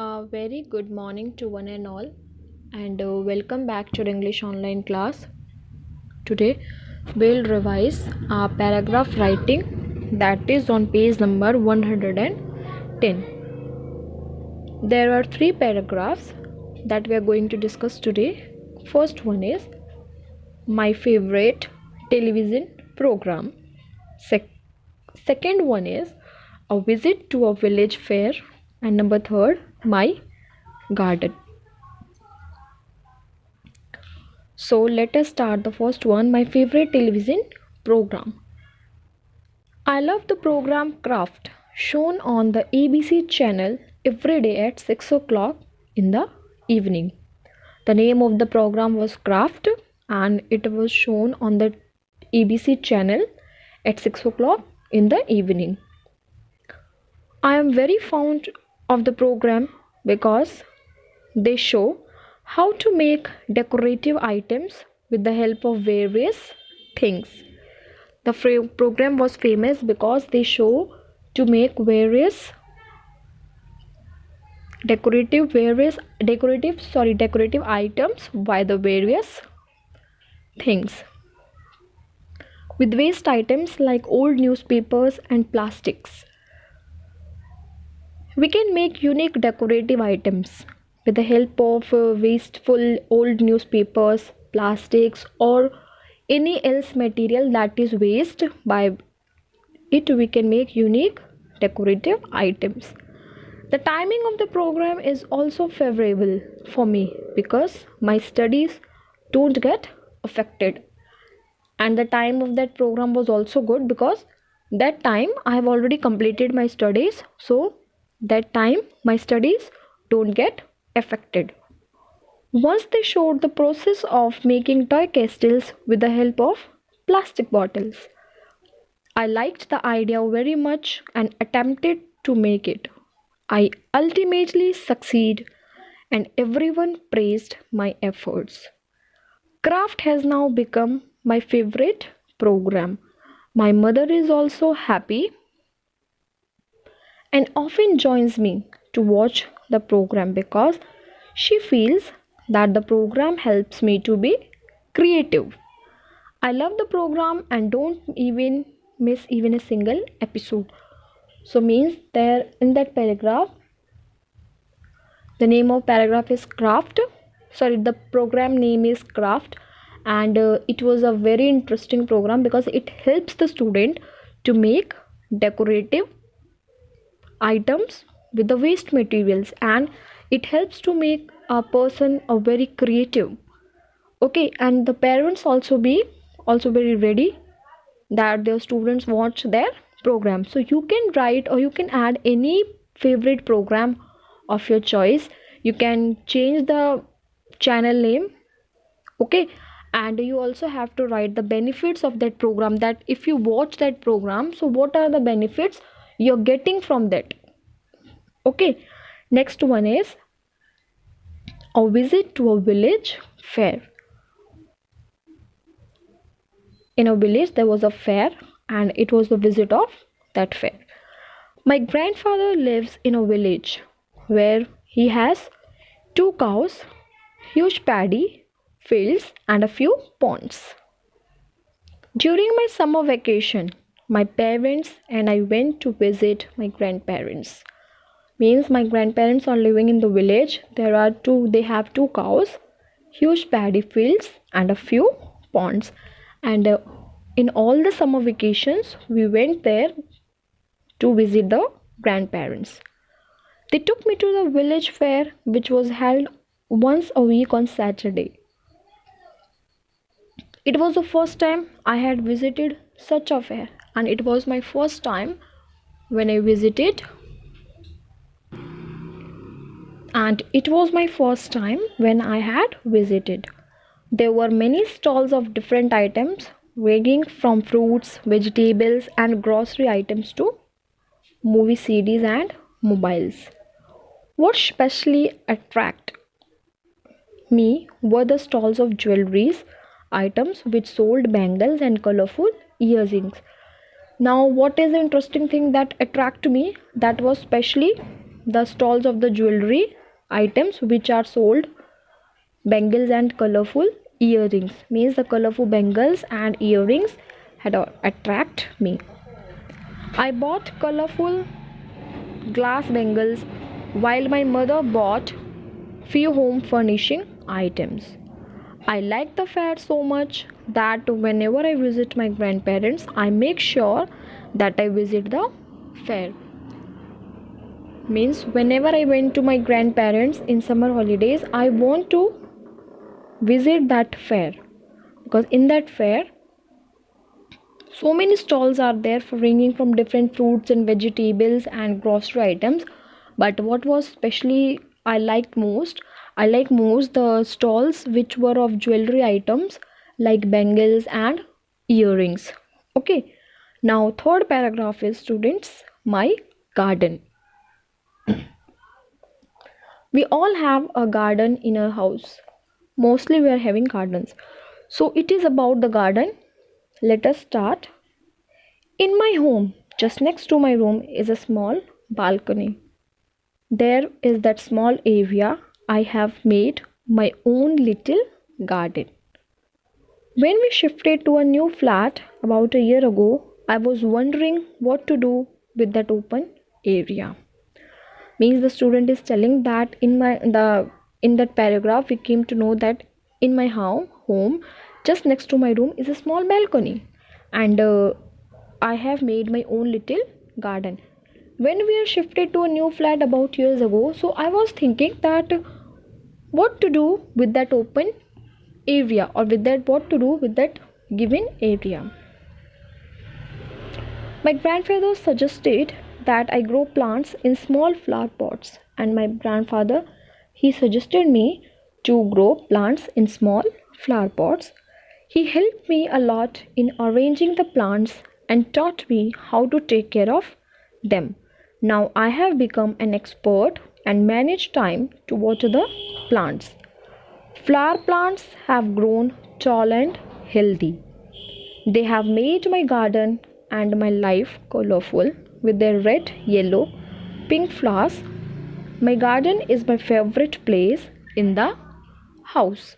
A very good morning to one and all, and welcome back to the English online class. Today, we'll revise our paragraph writing that is on page number 110. There are three paragraphs that we are going to discuss today. First one is my favorite television program. Second one is a visit to a village fair, and number third, my garden. So let us start the first one, my favorite television program. I love the program Craft, shown on the ABC channel every day at 6 o'clock in the evening. The name of the program was Craft and it was shown on the ABC channel at 6 o'clock in the evening. I am very fond of the program because they show how to make decorative items with the help of various things. The program was famous because they show to make various decorative items by the various things with waste items like old newspapers and plastics. We can make unique decorative items with the help of wasteful old newspapers, plastics, or any else material that is waste. By it, we can make unique decorative items. The timing of the program is also favorable for me because my studies don't get affected. And the time of that program was also good because that time I have already completed my studies. So that time my studies don't get affected. Once they showed the process of making toy castles with the help of plastic bottles. I liked the idea very much and attempted to make it. I ultimately succeed and everyone praised my efforts. Craft has now become my favorite program. My mother is also happy and often joins me to watch the program because she feels that the program helps me to be creative. I love the program and don't even miss even a single episode. So means there in that paragraph, the name of paragraph is Craft. Sorry, the program name is Craft, and it was a very interesting program because it helps the student to make decorative items with the waste materials, and it helps to make a person a very creative. Okay, and the parents also very ready that their students watch their program. So you can write or you can add any favorite program of your choice. You can change the channel name. Okay, and you also have to write the benefits of that program, that if you watch that program, so what are the benefits you're getting from that. Okay, next one is a visit to a village fair. In a village there was a fair and it was the visit of that fair. My grandfather lives in a village where he has two cows, huge paddy fields, and a few ponds. During my summer vacation, my parents and I went to visit my grandparents. Means my grandparents are living in the village. They have two cows, huge paddy fields, and a few ponds. And in all the summer vacations, we went there to visit the grandparents. They took me to the village fair, which was held once a week on Saturday. It was the first time I had visited such a fair, and it was my first time when I visited, and it was my first time when I had visited. There were many stalls of different items, ranging from fruits, vegetables, and grocery items to movie CDs and mobiles. What specially attracted me were the stalls of jewelries items which sold bangles and colorful earrings. Now, what is the interesting thing that attracted me? That was specially the stalls of the jewelry items which are sold, bangles and colorful earrings. Means the colorful bangles and earrings had attract me. I bought colorful glass bangles while my mother bought few home furnishing items. I like the fair so much that whenever I visit my grandparents, I make sure that I visit the fair. Means whenever I went to my grandparents in summer holidays, I want to visit that fair, because in that fair so many stalls are there for ranging from different fruits and vegetables and grocery items. But what was specially I like most the stalls which were of jewelry items like bangles and earrings. Okay, now third paragraph is, students, my garden. We all have a garden in our house. Mostly we are having gardens. So it is about the garden. Let us start. In my home, just next to my room, is a small balcony. There is that small area. I have made my own little garden. When we shifted to a new flat about a year ago, I was wondering what to do with that open area. Means the student is telling that in that paragraph we came to know that in my home just next to my room is a small balcony, and I have made my own little garden. When we are shifted to a new flat about years ago, so I was thinking that what to do with that open area, or with that what to do with that given area. My grandfather suggested that I grow plants in small flower pots, and my grandfather he suggested me to grow plants in small flower pots. He helped me a lot in arranging the plants and taught me how to take care of them. Now I have become an expert and manage time to water the plants. Flower plants have grown tall and healthy. They have made my garden and my life colorful with their red, yellow, pink flowers. My garden is my favorite place in the house.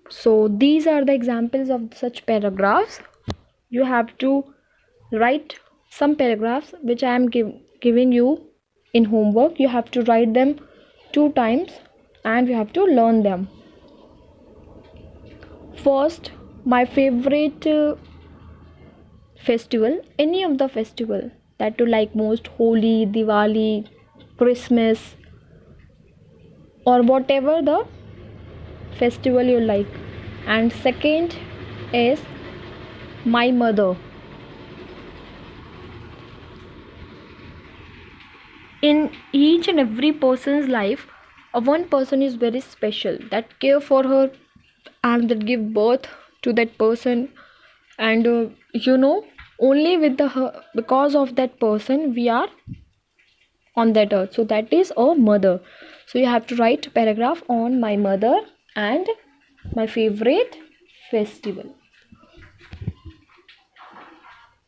So these are the examples of such paragraphs. You have to write some paragraphs which I am giving you in homework. You have to write them 2 times and you have to learn them. First, my favorite festival, any of the festival that you like most, Holi, Diwali, Christmas, or whatever the festival you like. And second is my mother. In each and every person's life, one person is very special that care for her and that give birth to that person, and only with because of that person we are on that earth. So that is a mother. So you have to write paragraph on my mother and my favorite festival.